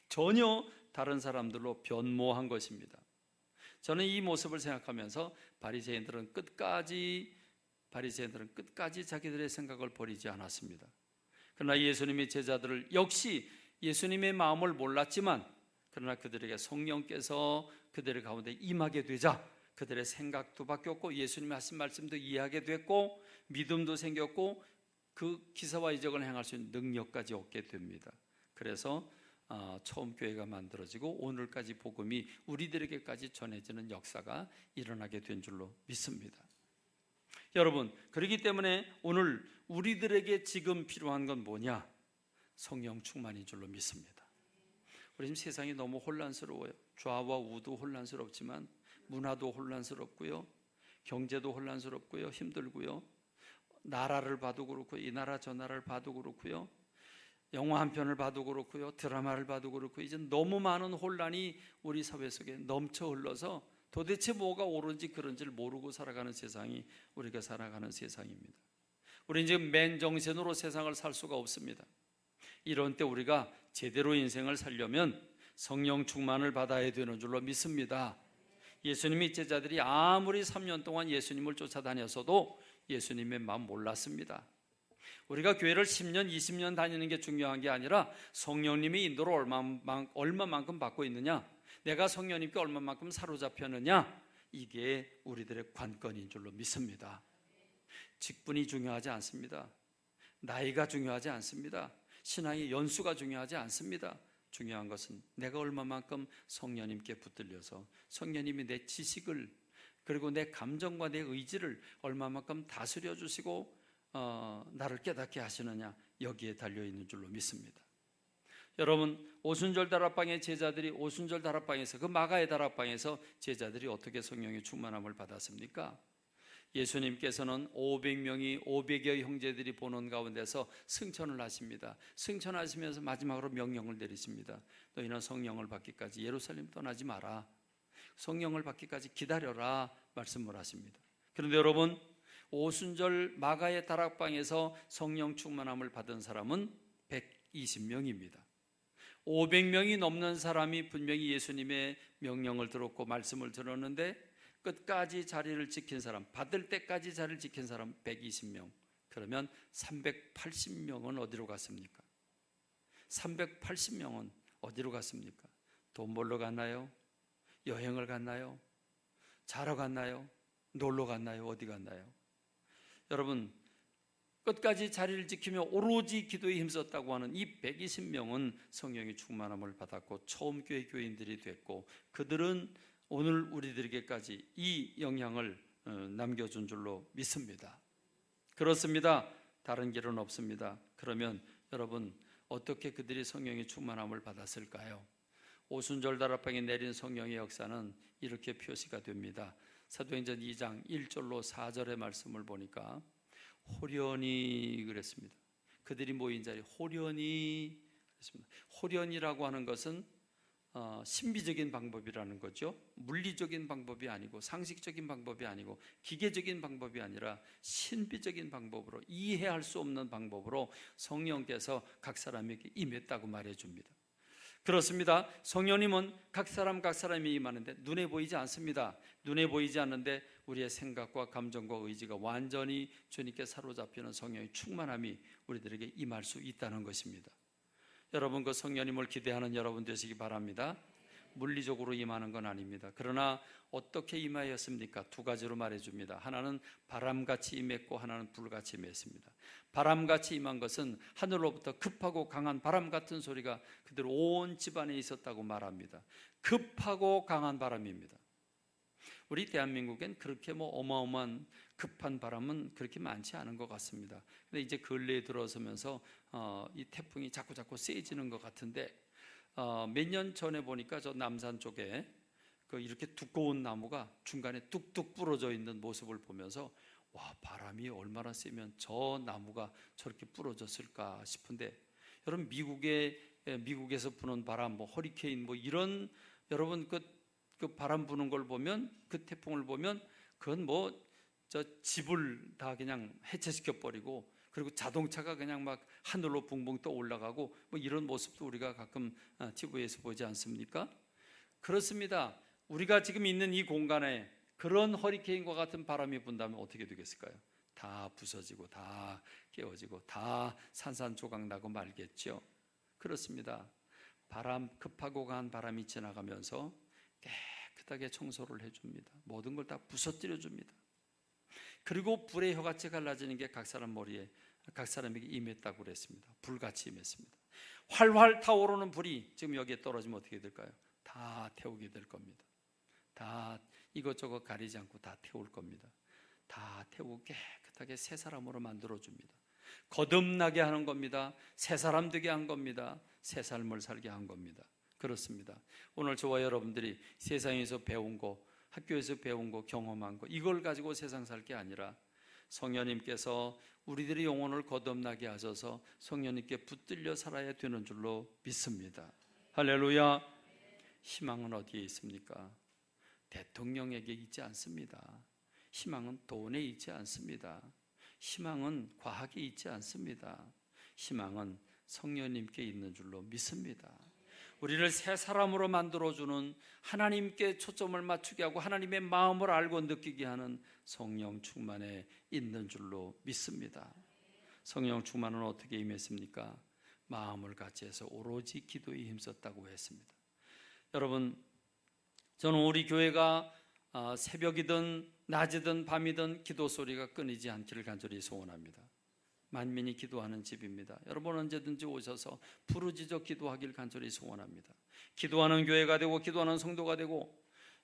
전혀 다른 사람들로 변모한 것입니다. 저는 이 모습을 생각하면서 바리새인들은 끝까지 자기들의 생각을 버리지 않았습니다. 그러나 예수님의 제자들을 역시 예수님의 마음을 몰랐지만, 그러나 그들에게 성령께서 그들의 가운데 임하게 되자 그들의 생각도 바뀌었고 예수님이 하신 말씀도 이해하게 됐고 믿음도 생겼고 그 기사와 이적을 행할 수 있는 능력까지 얻게 됩니다. 그래서 처음 교회가 만들어지고 오늘까지 복음이 우리들에게까지 전해지는 역사가 일어나게 된 줄로 믿습니다. 여러분, 그렇기 때문에 오늘 우리들에게 지금 필요한 건 뭐냐? 성령 충만인 줄로 믿습니다. 우리 지금 세상이 너무 혼란스러워요. 좌와 우도 혼란스럽지만 문화도 혼란스럽고요, 경제도 혼란스럽고요, 힘들고요, 나라를 봐도 그렇고 이 나라 저 나라를 봐도 그렇고요, 영화 한 편을 봐도 그렇고요, 드라마를 봐도 그렇고, 이제 너무 많은 혼란이 우리 사회 속에 넘쳐 흘러서 도대체 뭐가 옳은지 그런지를 모르고 살아가는 세상이 우리가 살아가는 세상입니다. 우리는 지금 맨정신으로 세상을 살 수가 없습니다. 이런 때 우리가 제대로 인생을 살려면 성령 충만을 받아야 되는 줄로 믿습니다. 예수님의 제자들이 아무리 3년 동안 예수님을 쫓아다녔어도 예수님의 마음 몰랐습니다. 우리가 교회를 10년, 20년 다니는 게 중요한 게 아니라 성령님의 인도를 얼마만큼 받고 있느냐, 내가 성령님께 얼마만큼 사로잡혔느냐, 이게 우리들의 관건인 줄로 믿습니다. 직분이 중요하지 않습니다. 나이가 중요하지 않습니다. 신앙의 연수가 중요하지 않습니다. 중요한 것은 내가 얼마만큼 성령님께 붙들려서 성령님이 내 지식을 그리고 내 감정과 내 의지를 얼마만큼 다스려 주시고 나를 깨닫게 하시느냐, 여기에 달려있는 줄로 믿습니다. 여러분, 오순절 다락방의 제자들이 오순절 다락방에서, 그 마가의 다락방에서 제자들이 어떻게 성령의 충만함을 받았습니까? 예수님께서는 500여 형제들이 보는 가운데서 승천을 하십니다. 승천하시면서 마지막으로 명령을 내리십니다. 너희는 성령을 받기까지 예루살렘 떠나지 마라, 성령을 받기까지 기다려라 말씀을 하십니다. 그런데 여러분, 오순절 마가의 다락방에서 성령 충만함을 받은 사람은 120명입니다. 500명이 넘는 사람이 분명히 예수님의 명령을 들었고 말씀을 들었는데 끝까지 자리를 지킨 사람, 받을 때까지 자리를 지킨 사람 120명. 그러면 380명은 어디로 갔습니까? 380명은 어디로 갔습니까? 돈 벌러 갔나요? 여행을 갔나요? 자러 갔나요? 놀러 갔나요? 어디 갔나요? 여러분, 끝까지 자리를 지키며 오로지 기도에 힘썼다고 하는 이 120명은 성령의 충만함을 받았고 처음 교회 교인들이 됐고, 그들은 오늘 우리들에게까지 이 영향을 남겨준 줄로 믿습니다. 그렇습니다. 다른 길은 없습니다. 그러면 여러분, 어떻게 그들이 성령의 충만함을 받았을까요? 오순절 다락방에 내린 성령의 역사는 이렇게 표시가 됩니다. 사도행전 2장 1절로 4절의 말씀을 보니까 호련히 그랬습니다. 그들이 모인 자리 호련히 그랬습니다. 호련이라고 하는 것은 신비적인 방법이라는 거죠. 물리적인 방법이 아니고 상식적인 방법이 아니고 기계적인 방법이 아니라 신비적인 방법으로, 이해할 수 없는 방법으로 성령께서 각 사람에게 임했다고 말해줍니다. 그렇습니다. 성령님은 각 사람이 임하는데 눈에 보이지 않습니다. 눈에 보이지 않는데 우리의 생각과 감정과 의지가 완전히 주님께 사로잡히는 성령의 충만함이 우리들에게 임할 수 있다는 것입니다. 여러분, 그 성령님을 기대하는 여러분 되시기 바랍니다. 물리적으로 임하는 건 아닙니다. 그러나 어떻게 임하였습니까? 두 가지로 말해줍니다. 하나는 바람같이 임했고 하나는 불같이 임했습니다. 바람같이 임한 것은 하늘로부터 급하고 강한 바람 같은 소리가 그대로 온 집안에 있었다고 말합니다. 급하고 강한 바람입니다. 우리 대한민국엔 그렇게 어마어마한 급한 바람은 그렇게 많지 않은 것 같습니다. 근데 이제 근래에 들어서면서 이 태풍이 자꾸 세지는 것 같은데, 몇 년 전에 보니까 저 남산 쪽에 이렇게 두꺼운 나무가 중간에 뚝뚝 부러져 있는 모습을 보면서 와, 바람이 얼마나 세면 저 나무가 저렇게 부러졌을까 싶은데, 여러분, 미국에서 부는 바람, 허리케인 이런, 여러분 그 바람 부는 걸 보면, 그 태풍을 보면 그건 저 집을 다 그냥 해체시켜 버리고, 그리고 자동차가 그냥 막 하늘로 붕붕 떠 올라가고 이런 모습도 우리가 가끔 TV에서 보지 않습니까? 그렇습니다. 우리가 지금 있는 이 공간에 그런 허리케인과 같은 바람이 분다면 어떻게 되겠을까요? 다 부서지고 다 깨어지고 다 산산조각 나고 말겠죠. 그렇습니다. 급하고 강한 바람이 지나가면서 깨끗하게 청소를 해줍니다. 모든 걸 다 부서뜨려 줍니다. 그리고 불의 혀같이 갈라지는 게 각 사람 머리에, 각 사람에게 임했다고 그랬습니다. 불같이 임했습니다. 활활 타오르는 불이 지금 여기에 떨어지면 어떻게 될까요? 다 태우게 될 겁니다. 다 이것저것 가리지 않고 다 태울 겁니다. 다 태우고 깨끗하게 새 사람으로 만들어줍니다. 거듭나게 하는 겁니다. 새 사람 되게 한 겁니다. 새 삶을 살게 한 겁니다. 그렇습니다. 오늘 저와 여러분들이 세상에서 배운 거, 학교에서 배운 거, 경험한 거, 이걸 가지고 세상 살 게 아니라 성령님께서 우리들의 영혼을 거듭나게 하셔서 성령님께 붙들려 살아야 되는 줄로 믿습니다. 할렐루야. 희망은 어디에 있습니까? 대통령에게 있지 않습니다. 희망은 돈에 있지 않습니다. 희망은 과학에 있지 않습니다. 희망은 성령님께 있는 줄로 믿습니다. 우리를 새 사람으로 만들어주는, 하나님께 초점을 맞추게 하고 하나님의 마음을 알고 느끼게 하는 성령 충만에 있는 줄로 믿습니다. 성령 충만은 어떻게 임했습니까? 마음을 같이 해서 오로지 기도에 힘썼다고 했습니다. 여러분, 저는 우리 교회가 새벽이든 낮이든 밤이든 기도 소리가 끊이지 않기를 간절히 소원합니다. 만민이 기도하는 집입니다. 여러분, 언제든지 오셔서 부르짖어 기도하길 간절히 소원합니다. 기도하는 교회가 되고 기도하는 성도가 되고,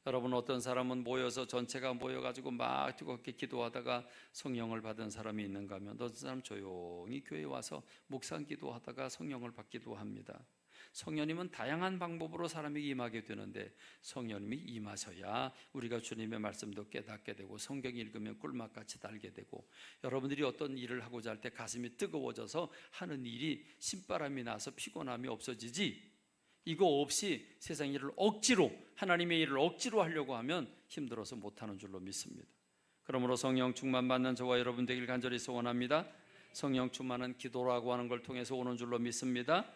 여러분, 어떤 사람은 모여서 전체가 모여가지고 막 뜨겁게 기도하다가 성령을 받은 사람이 있는가 하면 어떤 사람 조용히 교회에 와서 묵상 기도하다가 성령을 받기도 합니다. 성령님은 다양한 방법으로 사람에게 임하게 되는데, 성령님이 임하셔야 우리가 주님의 말씀도 깨닫게 되고 성경 읽으면 꿀맛같이 달게 되고, 여러분들이 어떤 일을 하고자 할 때 가슴이 뜨거워져서 하는 일이 신바람이 나서 피곤함이 없어지지, 이거 없이 세상 일을 억지로, 하나님의 일을 억지로 하려고 하면 힘들어서 못하는 줄로 믿습니다. 그러므로 성령 충만 받는 저와 여러분 되길 간절히 소원합니다. 성령 충만은 기도라고 하는 걸 통해서 오는 줄로 믿습니다.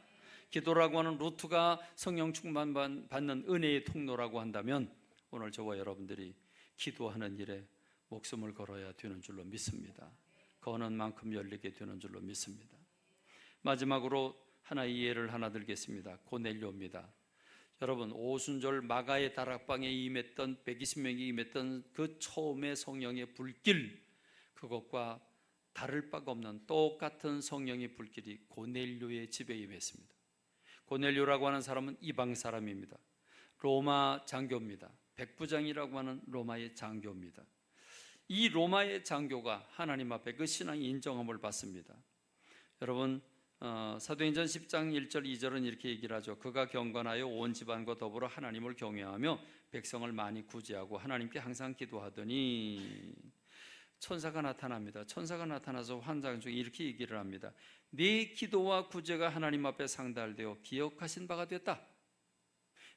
기도라고 하는 루트가 성령 충만 받는 은혜의 통로라고 한다면 오늘 저와 여러분들이 기도하는 일에 목숨을 걸어야 되는 줄로 믿습니다. 거는 만큼 열리게 되는 줄로 믿습니다. 마지막으로 하나의 예를 하나 들겠습니다. 고넬료입니다. 여러분, 오순절 마가의 다락방에 임했던 120명이 임했던 그 처음의 성령의 불길, 그것과 다를 바가 없는 똑같은 성령의 불길이 고넬료의 집에 임했습니다. 고넬료라고 하는 사람은 이방 사람입니다. 로마 장교입니다. 백부장이라고 하는 로마의 장교입니다. 이 로마의 장교가 하나님 앞에 그 신앙이 인정함을 받습니다. 여러분, 사도행전 10장 1절 2절은 이렇게 얘기를 하죠. 그가 경건하여 온 집안과 더불어 하나님을 경외하며 백성을 많이 구제하고 하나님께 항상 기도하더니, 천사가 나타납니다. 천사가 나타나서 환상 중에 이렇게 얘기를 합니다. 네 기도와 구제가 하나님 앞에 상달되어 기억하신 바가 됐다.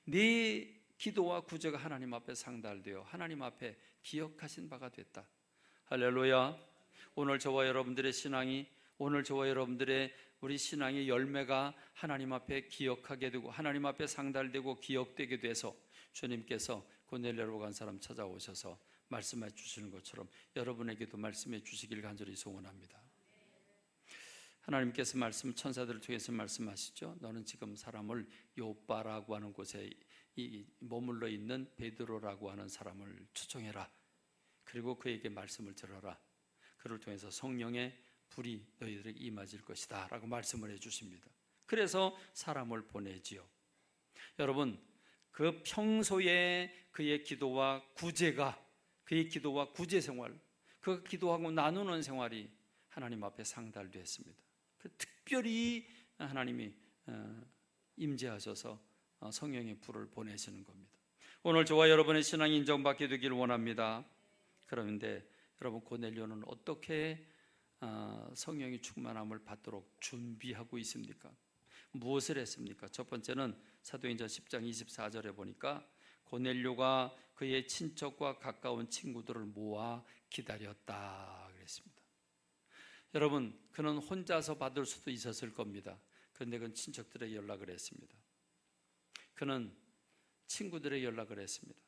네 기도와 구제가 하나님 앞에 상달되어 하나님 앞에 기억하신 바가 됐다. 할렐루야. 오늘 저와 여러분들의 신앙이, 오늘 저와 여러분들의 우리 신앙의 열매가 하나님 앞에 기억하게 되고 하나님 앞에 상달되고 기억되게 돼서 주님께서 고넬료라고 한 사람 찾아오셔서 말씀해 주시는 것처럼 여러분에게도 말씀해 주시길 간절히 소원합니다. 하나님께서 천사들을 통해서 말씀하시죠. 너는 지금 사람을 요빠라고 하는 곳에 머물러 있는 베드로라고 하는 사람을 초청해라. 그리고 그에게 말씀을 들어라. 그를 통해서 성령의 불이 너희들에게 임하실 것이다 라고 말씀을 해주십니다. 그래서 사람을 보내지요. 여러분, 그 평소에 그의 기도와 구제가, 그의 기도와 구제 생활, 그 기도하고 나누는 생활이 하나님 앞에 상달되었습니다. 특별히 하나님이 임재하셔서 성령의 불을 보내시는 겁니다. 오늘 저와 여러분의 신앙이 인정받게 되기를 원합니다. 그런데 여러분, 고넬료는 어떻게 성령의 충만함을 받도록 준비하고 있습니까? 무엇을 했습니까? 첫 번째는 사도행전 10장 24절에 보니까 고넬료가 그의 친척과 가까운 친구들을 모아 기다렸다 그랬습니다. 여러분, 그는 혼자서 받을 수도 있었을 겁니다. 그런데 그는 친척들에게 연락을 했습니다. 그는 친구들에게 연락을 했습니다.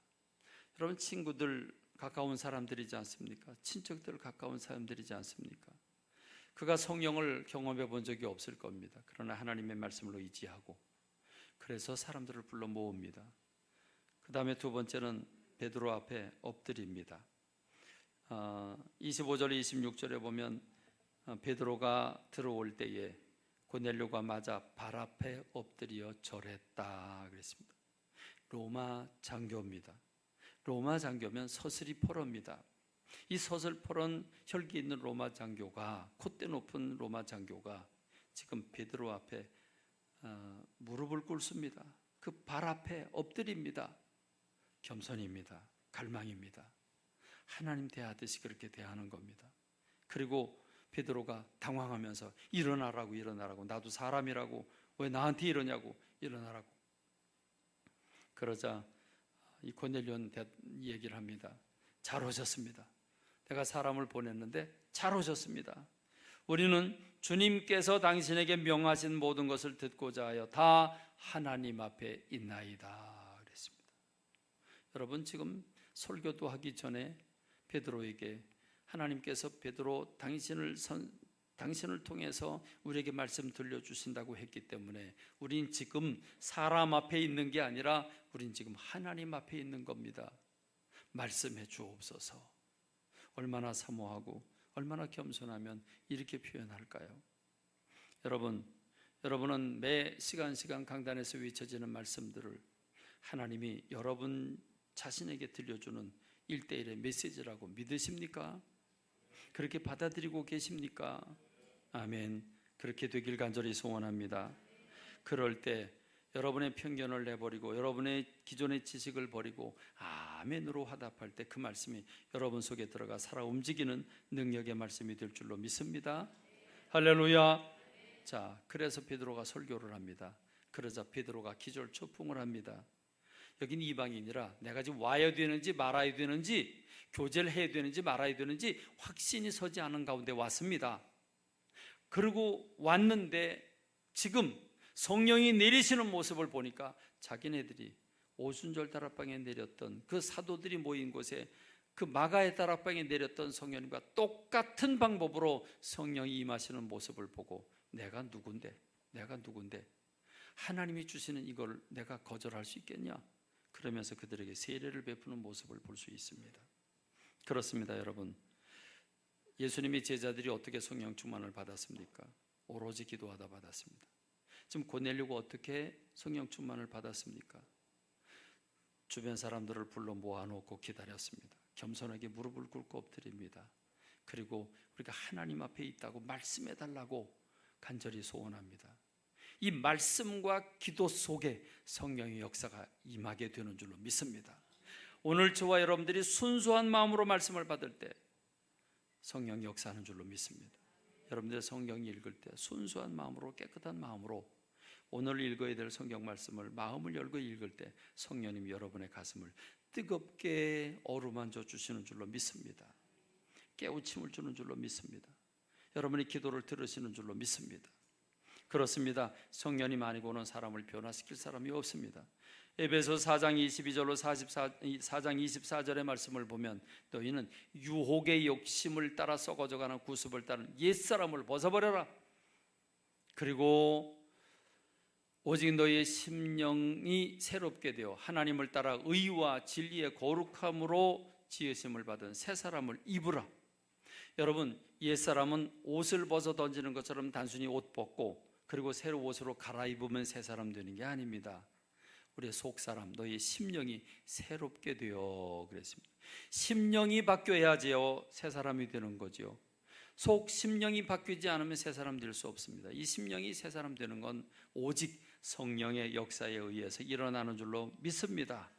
여러분, 친구들 가까운 사람들이지 않습니까? 친척들 가까운 사람들이지 않습니까? 그가 성령을 경험해 본 적이 없을 겁니다. 그러나 하나님의 말씀을 의지하고 그래서 사람들을 불러 모읍니다. 그 다음에 두 번째는 베드로 앞에 엎드립니다. 25절 26절에 보면 베드로가 들어올 때에 고넬료가 맞아 발 앞에 엎드려 절했다 그랬습니다. 로마 장교입니다. 로마 장교면 서슬이포로입니다. 이 서슬포로는 혈기 있는 로마 장교가, 콧대 높은 로마 장교가 지금 베드로 앞에 무릎을 꿇습니다. 그 발 앞에 엎드립니다. 겸손입니다. 갈망입니다. 하나님 대하듯이 그렇게 대하는 겁니다. 그리고 베드로가 당황하면서 일어나라고, 나도 사람이라고, 왜 나한테 이러냐고, 일어나라고. 그러자 이 고넬료는 얘기를 합니다. 잘 오셨습니다. 내가 사람을 보냈는데 잘 오셨습니다. 우리는 주님께서 당신에게 명하신 모든 것을 듣고자 하여 다 하나님 앞에 있나이다 그랬습니다. 여러분, 지금 설교도 하기 전에 베드로에게 하나님께서 베드로 당신을 통해서 우리에게 말씀 들려주신다고 했기 때문에 우린 지금 사람 앞에 있는 게 아니라 우린 지금 하나님 앞에 있는 겁니다. 말씀해 주옵소서. 얼마나 사모하고 얼마나 겸손하면 이렇게 표현할까요? 여러분은 매 시간 강단에서 외쳐지는 말씀들을 하나님이 여러분 자신에게 들려주는 1:1의 메시지라고 믿으십니까? 그렇게 받아들이고 계십니까? 아멘. 그렇게 되길 간절히 소원합니다. 그럴 때 여러분의 편견을 내버리고 여러분의 기존의 지식을 버리고 아멘으로 화답할 때 그 말씀이 여러분 속에 들어가 살아 움직이는 능력의 말씀이 될 줄로 믿습니다. 할렐루야. 자, 그래서 베드로가 설교를 합니다. 그러자 베드로가 기절초풍을 합니다. 여긴 이방인이라 내가 지금 와야 되는지 말아야 되는지, 교제를 해야 되는지 말아야 되는지 확신이 서지 않은 가운데 왔습니다. 그리고 왔는데 지금 성령이 내리시는 모습을 보니까 자기네들이 오순절 다락방에 내렸던 그 사도들이 모인 곳에 그 마가의 다락방에 내렸던 성령님과 똑같은 방법으로 성령이 임하시는 모습을 보고 내가 누군데 하나님이 주시는 이걸 내가 거절할 수 있겠냐? 그러면서 그들에게 세례를 베푸는 모습을 볼 수 있습니다. 그렇습니다, 여러분. 예수님의 제자들이 어떻게 성령 충만을 받았습니까? 오로지 기도하다 받았습니다. 지금 고넬료가 어떻게 성령 충만을 받았습니까? 주변 사람들을 불러 모아놓고 기다렸습니다. 겸손하게 무릎을 꿇고 엎드립니다. 그리고 우리가 하나님 앞에 있다고 말씀해달라고 간절히 소원합니다. 이 말씀과 기도 속에 성령의 역사가 임하게 되는 줄로 믿습니다. 오늘 저와 여러분들이 순수한 마음으로 말씀을 받을 때 성령이 역사하는 줄로 믿습니다. 여러분들 성경 읽을 때 순수한 마음으로, 깨끗한 마음으로 오늘 읽어야 될 성경 말씀을 마음을 열고 읽을 때 성령님이 여러분의 가슴을 뜨겁게 어루만져 주시는 줄로 믿습니다. 깨우침을 주는 줄로 믿습니다. 여러분의 기도를 들으시는 줄로 믿습니다. 그렇습니다. 성령님 아니고는 사람을 변화시킬 사람이 없습니다. 에베소 4장 22절로 4장 24절의 말씀을 보면 너희는 유혹의 욕심을 따라 썩어져가는 구습을 따른 옛사람을 벗어버려라. 그리고 오직 너희의 심령이 새롭게 되어 하나님을 따라 의와 진리의 거룩함으로 지으심을 받은 새 사람을 입으라. 여러분, 옛사람은 옷을 벗어 던지는 것처럼 단순히 옷 벗고 그리고 새로 옷으로 갈아입으면 새 사람 되는 게 아닙니다. 우리의 속사람, 너희의 심령이 새롭게 되어 그랬습니다. 심령이 바뀌어야지요 새 사람이 되는 거죠. 속 심령이 바뀌지 않으면 새 사람 될 수 없습니다. 이 심령이 새 사람 되는 건 오직 성령의 역사에 의해서 일어나는 줄로 믿습니다.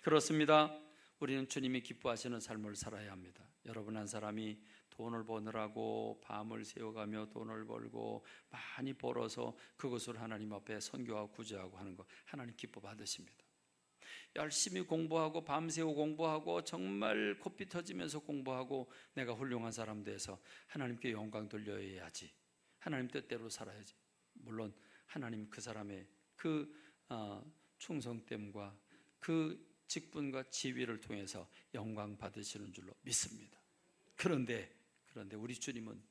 그렇습니다. 우리는 주님이 기뻐하시는 삶을 살아야 합니다. 여러분, 한 사람이 돈을 버느라고 밤을 새워가며 돈을 벌고 많이 벌어서 그것을 하나님 앞에 선교하고 구제하고 하는 거 하나님 기뻐 받으십니다. 열심히 공부하고 밤새워 공부하고 정말 코피 터지면서 공부하고 내가 훌륭한 사람 돼서 하나님께 영광 돌려야지, 하나님 뜻대로 살아야지. 물론 하나님 그 사람의 그 충성됨과 그 직분과 지위를 통해서 영광 받으시는 줄로 믿습니다. 그런데 우리 주님은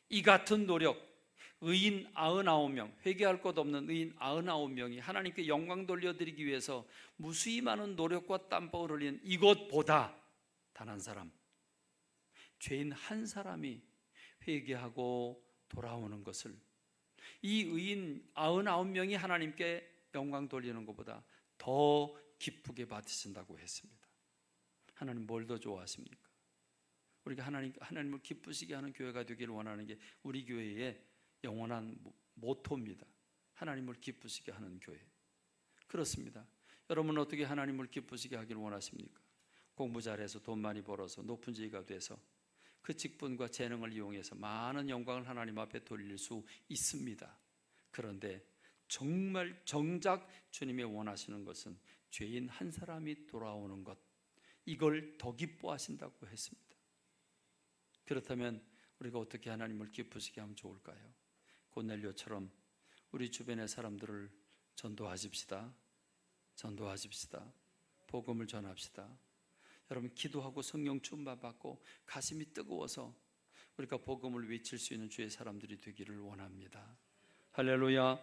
이 같은 노력, 의인 99명, 회개할 것 없는 의인 99명이 하나님께 영광 돌려드리기 위해서 무수히 많은 노력과 땀방울 흘린 이것보다 단 한 사람, 죄인 한 사람이 회개하고 돌아오는 것을, 이 의인 99명이 하나님께 영광 돌리는 것보다 더 기쁘게 받으신다고 했습니다. 하나님 뭘 더 좋아하십니까? 우리가 하나님을 기쁘시게 하는 교회가 되기를 원하는 게 우리 교회의 영원한 모토입니다. 하나님을 기쁘시게 하는 교회. 그렇습니다. 여러분, 어떻게 하나님을 기쁘시게 하기를 원하십니까? 공부 잘해서 돈 많이 벌어서 높은 지위가 돼서 그 직분과 재능을 이용해서 많은 영광을 하나님 앞에 돌릴 수 있습니다. 그런데 정말 정작 주님이 원하시는 것은 죄인 한 사람이 돌아오는 것, 이걸 더 기뻐하신다고 했습니다. 그렇다면 우리가 어떻게 하나님을 기쁘시게 하면 좋을까요? 고넬료처럼 우리 주변의 사람들을 전도하십시다. 복음을 전합시다. 여러분, 기도하고 성령 충만 받고 가슴이 뜨거워서 우리가 복음을 외칠 수 있는 주의 사람들이 되기를 원합니다. 할렐루야.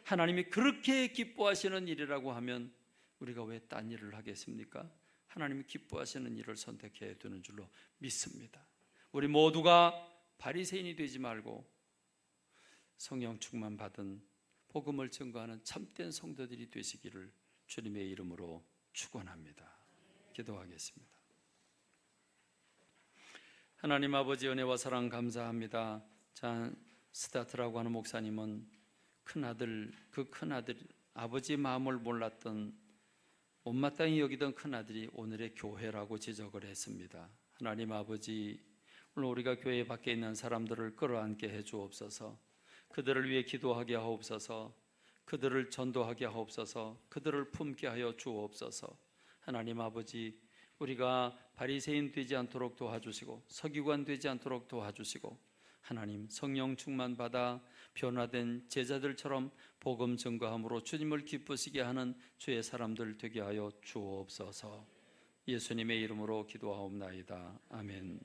하나님이 그렇게 기뻐하시는 일이라고 하면 우리가 왜 딴 일을 하겠습니까? 하나님이 기뻐하시는 일을 선택해야 되는 줄로 믿습니다. 우리 모두가 바리새인이 되지 말고 성령 충만 받은 복음을 증거하는 참된 성도들이 되시기를 주님의 이름으로 축원합니다. 기도하겠습니다. 하나님 아버지, 은혜와 사랑 감사합니다. 자, 스타트라고 하는 목사님은 큰아들, 그 큰아들, 아버지 마음을 몰랐던, 못마땅히 여기던 큰아들이 오늘의 교회라고 지적을 했습니다. 하나님 아버지, 오늘 우리가 교회 밖에 있는 사람들을 끌어안게 해 주옵소서. 그들을 위해 기도하게 하옵소서. 그들을 전도하게 하옵소서. 그들을 품게 하여 주옵소서. 하나님 아버지, 우리가 바리새인 되지 않도록 도와주시고 서기관 되지 않도록 도와주시고, 하나님 성령 충만 받아 변화된 제자들처럼 복음 증거함으로 주님을 기쁘시게 하는 주의 사람들 되게 하여 주옵소서. 예수님의 이름으로 기도하옵나이다. 아멘.